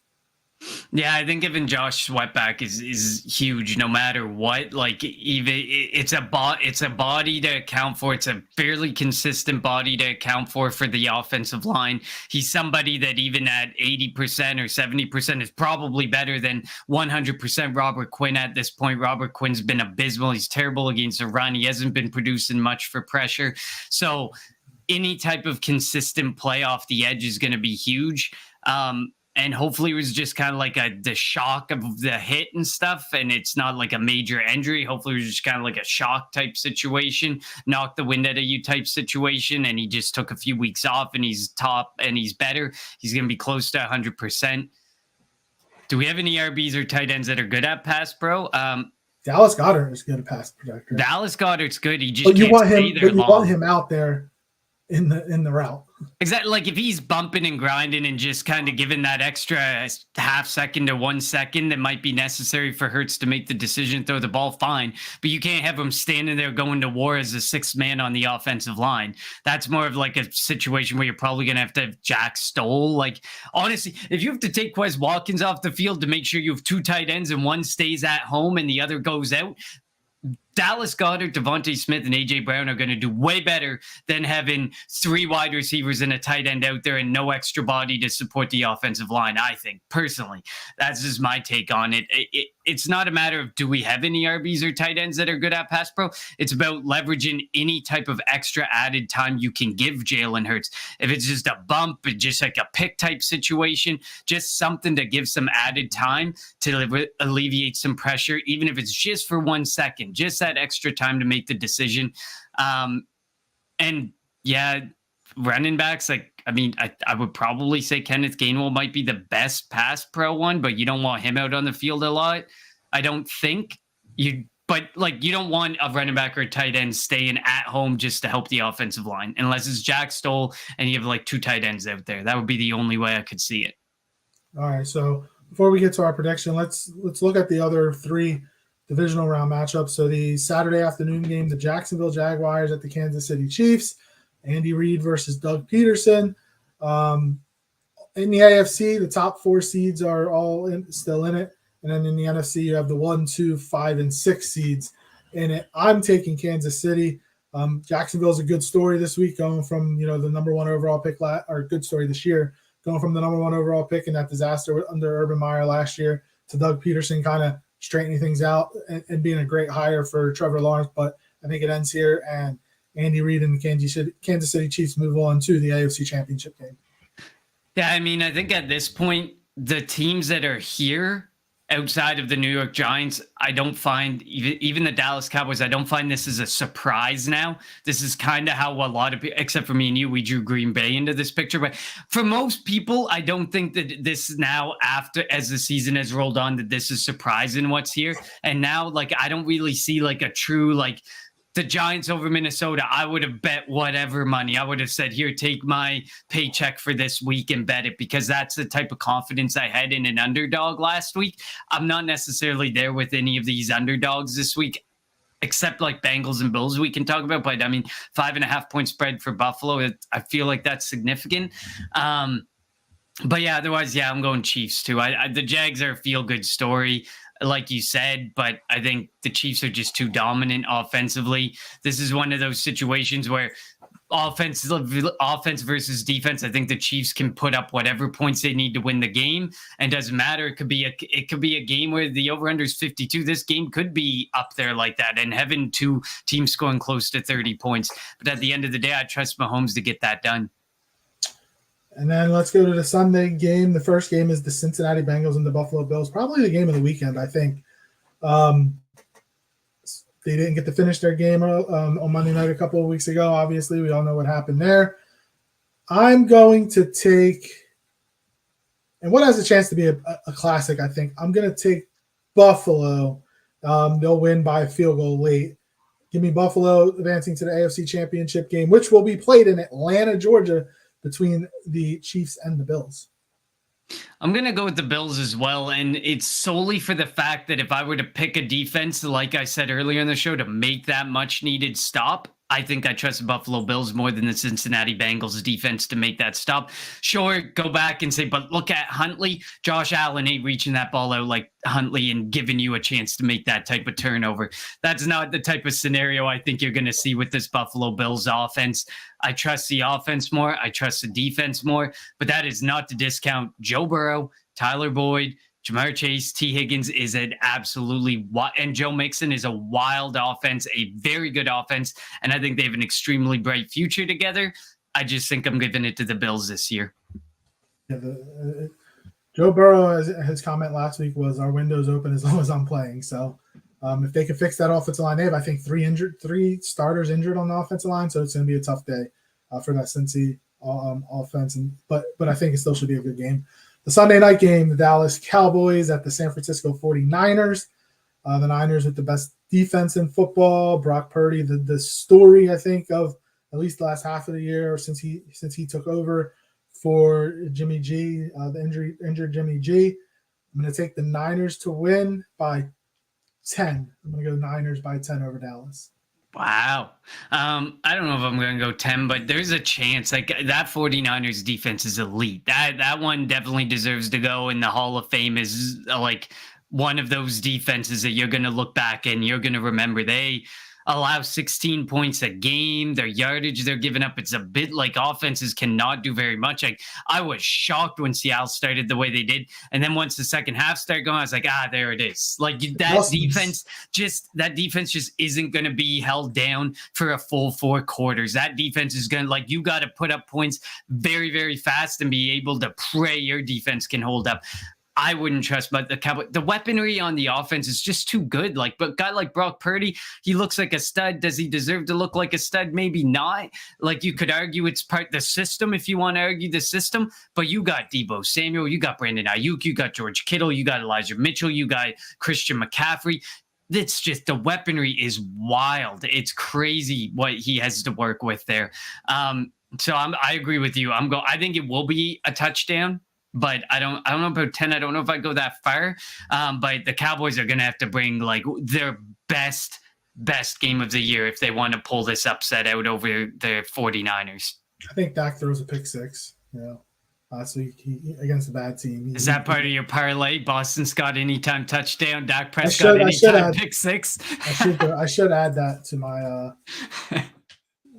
Yeah, I think giving Josh Sweat back is huge no matter what. Like, even it's a body to account for. It's a fairly consistent body to account for the offensive line. He's somebody that even at 80% or 70% is probably better than 100% Robert Quinn at this point. Robert Quinn's been abysmal. He's terrible against the run. He hasn't been producing much for pressure. So any type of consistent play off the edge is going to be huge. And hopefully it was just kind of like the shock of the hit and stuff, and it's not like a major injury. Hopefully it was just kind of like a shock type situation, knock the wind out of you type situation, and he just took a few weeks off, and he's top and he's better. He's going to be close to 100%. Do we have any RBs or tight ends that are good at pass pro? Dallas Goedert is good at pass protector. Dallas Goedert's good. He just can't stay there long. You want him out there in the route. Exactly. Like if he's bumping and grinding and just kind of giving that extra half second to 1 second that might be necessary for Hurts to make the decision, throw the ball, fine. But you can't have him standing there going to war as a 6th man on the offensive line. That's more of like a situation where you're probably going to have Jack Stoll. Like, honestly, if you have to take Quez Watkins off the field to make sure you have 2 tight ends and one stays at home and the other goes out, Dallas Goedert, Devontae Smith, and A.J. Brown are going to do way better than having 3 wide receivers and a tight end out there and no extra body to support the offensive line, I think, personally. That's just my take on it. It's not a matter of do we have any RBs or tight ends that are good at pass pro. It's about leveraging any type of extra added time you can give Jalen Hurts. If it's just a bump, just like a pick type situation, just something to give some added time to alleviate some pressure, even if it's just for 1 second, just that extra time to make the decision. And yeah, running backs, like, I mean, I would probably say Kenneth Gainwell might be the best pass pro one, but you don't want him out on the field a lot. I don't think but like, you don't want a running back or a tight end staying at home just to help the offensive line, unless it's Jack Stoll and you have like 2 tight ends out there. That would be the only way I could see it. All right. So before we get to our prediction, let's look at the other 3 divisional round matchups. So the Saturday afternoon game, the Jacksonville Jaguars at the Kansas City Chiefs, Andy Reid versus Doug Peterson. In the AFC, the top 4 seeds are all still in it. And then in the NFC, you have the 1, 2, 5, and 6 seeds in it. I'm taking Kansas City. Jacksonville's a good story this week, going from, the number 1 overall pick, or good story this year, going from the number 1 overall pick in that disaster under Urban Meyer last year to Doug Peterson kind of straightening things out and being a great hire for Trevor Lawrence. But I think it ends here, and Andy Reid and the Kansas City Chiefs move on to the AFC Championship game. Yeah, I mean, I think at this point, the teams that are here outside of the New York Giants, I don't find, even the Dallas Cowboys, I don't find this is a surprise now. This is kind of how a lot of people, except for me and you, we drew Green Bay into this picture. But for most people, I don't think that this now, after, as the season has rolled on, that this is surprising what's here. And now, like, I don't really see like a true, like, the Giants over Minnesota, I would have bet whatever money. I would have said, here, take my paycheck for this week and bet it, because that's the type of confidence I had in an underdog last week. I'm not necessarily there with any of these underdogs this week. except like Bengals and Bills we can talk about. But I mean, 5.5 point spread for Buffalo, I feel like that's significant. But yeah, otherwise, yeah, I'm going Chiefs too. The Jags are a feel-good story, like you said, but I think the Chiefs are just too dominant offensively. This is one of those situations where offense versus defense. I think the Chiefs can put up whatever points they need to win the game, and doesn't matter. It could be a game where the over/under is 52. This game could be up there like that, and having two teams scoring close to 30 points. But at the end of the day, I trust Mahomes to get that done. And then let's go to the Sunday game. The first game is the Cincinnati Bengals and the Buffalo Bills. Probably the game of the weekend, I think. They didn't get to finish their game on Monday night a couple of weeks ago. Obviously, we all know what happened there. I'm going to take, and what has a chance to be a classic, I think. I'm going to take Buffalo. They'll win by a field goal late. Give me Buffalo advancing to the AFC Championship game, which will be played in Atlanta, Georgia, between the Chiefs and the Bills. I'm going to go with the Bills as well, and it's solely for the fact that if I were to pick a defense, like I said earlier in the show, to make that much needed stop, I think I trust the Buffalo Bills more than the Cincinnati Bengals defense to make that stop. Sure, go back and say, but look at Huntley. Josh Allen ain't reaching that ball out like Huntley and giving you a chance to make that type of turnover. That's not the type of scenario I think you're going to see with this Buffalo Bills offense. I trust the offense more. I trust the defense more. But that is not to discount Joe Burrow, Tyler Boyd, Jamar Chase, T. Higgins is an absolutely and Joe Mixon is a wild offense, a very good offense, and I think they have an extremely bright future together. I just think I'm giving it to the Bills this year. Yeah, Joe Burrow, his comment last week was, "Our window's open as long as I'm playing." So if they can fix that offensive line, they have, I think, three starters injured on the offensive line, so it's going to be a tough day for that Cincy offense. But I think it still should be a good game. The Sunday night game, the Dallas Cowboys at the San Francisco 49ers. The Niners with the best defense in football. Brock Purdy, the story, I think, of at least the last half of the year since he took over for Jimmy G, the injured Jimmy G. I'm going to take the Niners to win by 10. I'm going to go Niners by 10 over Dallas. Wow. I don't know if I'm going to go 10, but there's a chance. Like, that 49ers defense is elite. That one definitely deserves to go in the Hall of Fame as like one of those defenses that you're going to look back and you're going to remember. They allow 16 points a game. Their yardage they're giving up, it's a bit like offenses cannot do very much. Like, I was shocked when Seattle started the way they did. And then once the second half started going, I was like, there it is. Like, that defense just isn't going to be held down for a full 4 quarters. That defense is going to, like, you got to put up points very, very fast and be able to pray your defense can hold up. I wouldn't trust, but the weaponry on the offense is just too good. Like, but a guy like Brock Purdy, he looks like a stud. Does he deserve to look like a stud? Maybe not. Like, you could argue it's part of the system if you want to argue the system, but you got Deebo Samuel, you got Brandon Ayuk, you got George Kittle, you got Elijah Mitchell, you got Christian McCaffrey. It's just, the weaponry is wild. It's crazy what he has to work with there. So I agree with you. I think it will be a touchdown. But I don't know about 10. I don't know if I go that far. But the Cowboys are going to have to bring like their best game of the year if they want to pull this upset out over the 49ers. I think Dak throws a pick 6. Last week he against a bad team. Is that part of your parlay? Boston Scott anytime touchdown, Dak Prescott anytime pick 6. I should add that to my.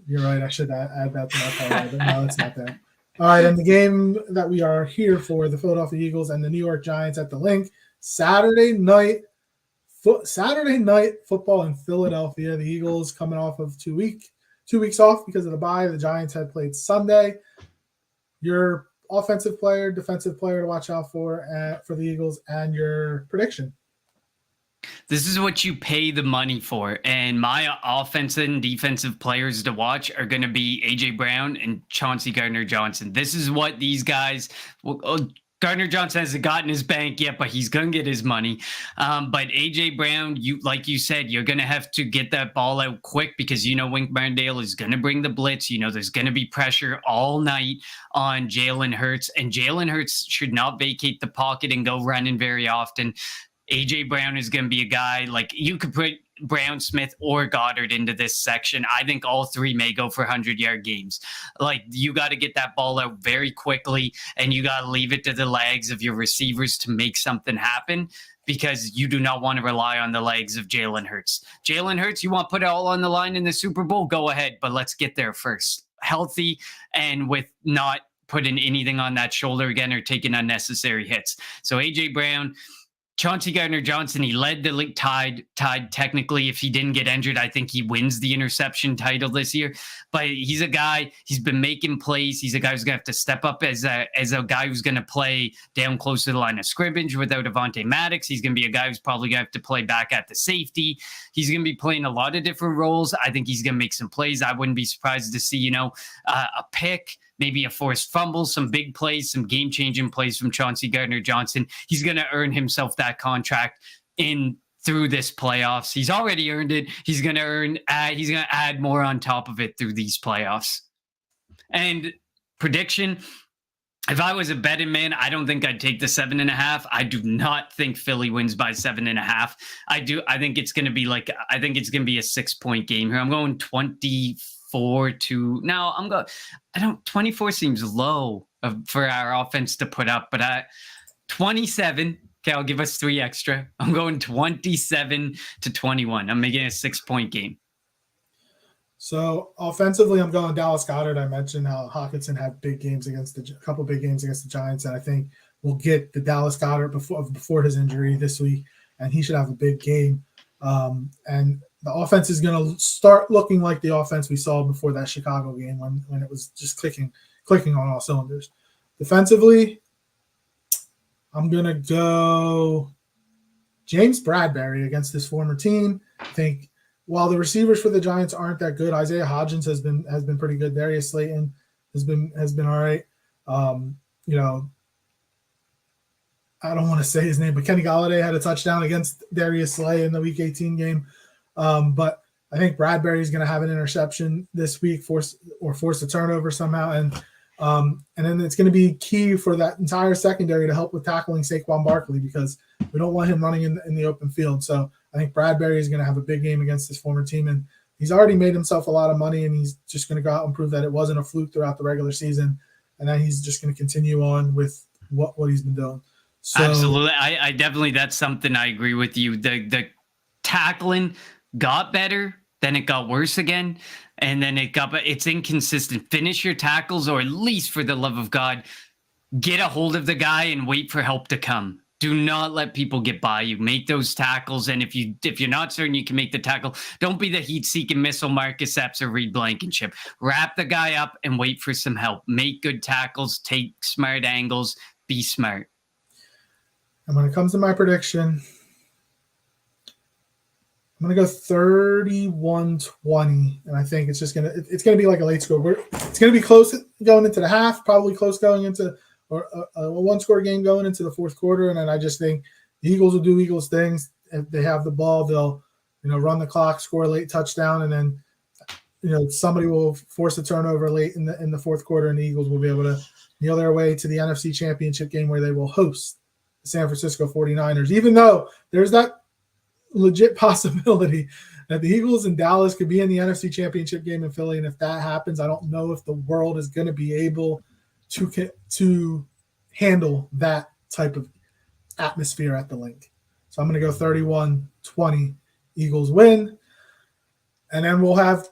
You're right. I should add that to my parlay, but no, it's not there. All right, and the game that we are here for, the Philadelphia Eagles and the New York Giants at the Link, Saturday night football in Philadelphia. The Eagles coming off of 2 weeks off because of the bye. The Giants had played Sunday. Your offensive player, defensive player to watch out for the Eagles, and your prediction. This is what you pay the money for. And my offensive and defensive players to watch are going to be A.J. Brown and Chauncey Gardner-Johnson. This is what these guys Gardner-Johnson hasn't gotten his bank yet, but he's going to get his money. But A.J. Brown, like you said, you're going to have to get that ball out quick because Wink Martindale is going to bring the blitz. There's going to be pressure all night on Jalen Hurts. And Jalen Hurts should not vacate the pocket and go running very often. A.J. Brown is going to be a guy like you could put Brown, Smith, or Goddard into this section. I think all three may go for 100-yard games. Like, you got to get that ball out very quickly, and you got to leave it to the legs of your receivers to make something happen, because you do not want to rely on the legs of Jalen Hurts. Jalen Hurts, you want to put it all on the line in the Super Bowl? Go ahead, but let's get there first. Healthy and with not putting anything on that shoulder again or taking unnecessary hits. So A.J. Brown, Chauncey Gardner-Johnson, he led the league tied technically. If he didn't get injured, I think he wins the interception title this year. But he's a guy, he's been making plays. He's a guy who's going to have to step up as a guy who's going to play down close to the line of scrimmage without Avonte Maddox. He's going to be a guy who's probably going to have to play back at the safety. He's going to be playing a lot of different roles. I think he's going to make some plays. I wouldn't be surprised to see, a pick, maybe a forced fumble, some big plays, some game-changing plays from Chauncey Gardner-Johnson. He's going to earn himself that contract through this playoffs. He's already earned it. He's going to add more on top of it through these playoffs. And prediction, if I was a betting man, I don't think I'd take the 7.5. I do not think Philly wins by 7.5. I think it's going to be a 6-point game here. I'm going 24 to 24 seems low for our offense to put up, but 27. Okay, I'll give us 3 extra. I'm going 27 to 21. I'm making a 6-point game. So offensively, I'm going Dallas Goedert. I mentioned how Hawkinson had a couple big games against the Giants, and I think we'll get the Dallas Goedert before his injury this week, and he should have a big game. And the offense is going to start looking like the offense we saw before that Chicago game when it was just clicking on all cylinders. Defensively, I'm going to go James Bradberry against this former team. I think while the receivers for the Giants aren't that good, Isaiah Hodgins has been pretty good. Darius Slayton has been all right. I don't want to say his name, but Kenny Golladay had a touchdown against Darius Slay in the Week 18 game. But I think Bradbury is going to have an interception this week, force a turnover somehow, and then it's going to be key for that entire secondary to help with tackling Saquon Barkley, because we don't want him running in the open field. So I think Bradbury is going to have a big game against this former team, and he's already made himself a lot of money, and he's just going to go out and prove that it wasn't a fluke throughout the regular season, and then he's just going to continue on with what he's been doing. So, absolutely. I definitely, that's something I agree with you. The tackling got better, then it got worse again, and then it's inconsistent. Finish your tackles, or at least, for the love of God, get a hold of the guy and wait for help to come. Do not let people get by you. Make those tackles, and if you're not certain you can make the tackle, don't be the heat-seeking missile Marcus Epps or Reed Blankenship. Wrap the guy up and wait for some help. Make good tackles. Take smart angles. Be smart. And when it comes to my prediction, I'm going to go 31-20, and I think it's going to be like a late score. It's going to be close going into the half, probably close going into or a one-score game going into the fourth quarter, and then I just think the Eagles will do Eagles things. If they have the ball, they'll run the clock, score a late touchdown, and then somebody will force a turnover late in the fourth quarter, and the Eagles will be able to kneel their way to the NFC Championship game, where they will host the San Francisco 49ers, even though there's that legit possibility that the Eagles and Dallas could be in the NFC Championship game in Philly. And if that happens, I don't know if the world is going to be able to handle that type of atmosphere at the link. So I'm going to go 31-20, Eagles win. And then we'll have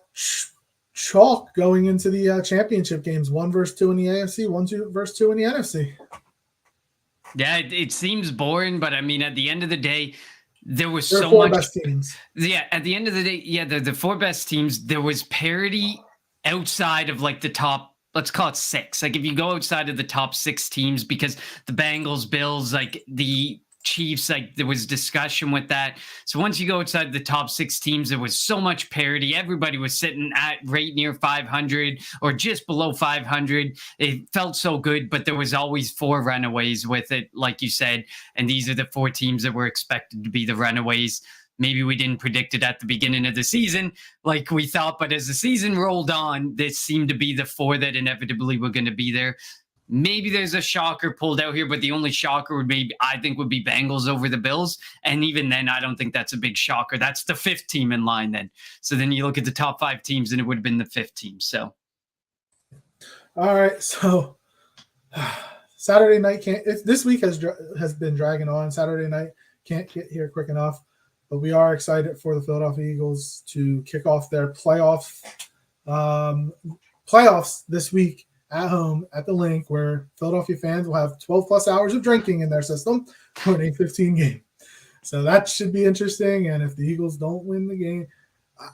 chalk going into the championship games, 1 versus 2 in the AFC, 1 versus 2 in the NFC. Yeah, it seems boring, but I mean, at the end of the day, there was so much. Best teams. Yeah, at the end of the day, yeah, the 4 best teams. There was parity outside of like the top, let's call it 6. Like if you go outside of the top 6 teams, because the Bengals, Bills, like the Chiefs, like there was discussion with that. So once you go outside the top 6 teams, there was so much parity. Everybody was sitting at right near 500 or just below 500. It felt so good, but there was always 4 runaways with it, like you said. And these are the 4 teams that were expected to be the runaways. Maybe we didn't predict it at the beginning of the season like we thought, but as the season rolled on, this seemed to be the 4 that inevitably were going to be there. maybe there's a shocker pulled out here, but the only shocker would be, I think, would be Bengals over the Bills. And even then, I don't think that's a big shocker. That's the 5th team in line then. So then you look at the top 5 teams and it would have been the 5th team. So. All right. So Saturday night this week has been dragging on. Saturday night can't get here quick enough, but we are excited for the Philadelphia Eagles to kick off their playoffs this week at home at the Link, where Philadelphia fans will have 12 plus hours of drinking in their system for an 8-15 game. So that should be interesting. And if the Eagles don't win the game,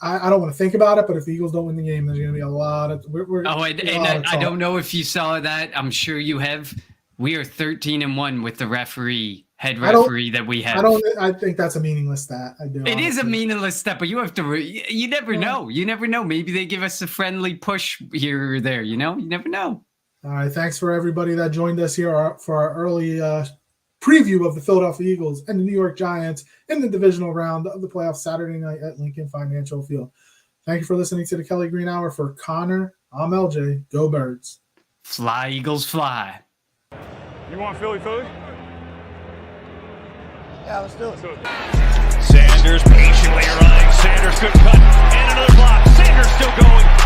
I don't want to think about it, but if the Eagles don't win the game, there's going to be a lot of I don't know if you saw that. I'm sure you have. We are 13-1 with the head referee that we have. I think that's a meaningless stat. I do. It is a meaningless stat, but you have to. You never know. You never know. Maybe they give us a friendly push here or there. You never know. All right. Thanks for everybody that joined us here for our early preview of the Philadelphia Eagles and the New York Giants in the divisional round of the playoffs Saturday night at Lincoln Financial Field. Thank you for listening to the Kelly Green Hour. For Connor, I'm LJ. Go Birds. Fly, Eagles, fly. You want Philly? Yeah, let's do it. Sanders patiently running. Sanders good cut and another block. Sanders still going.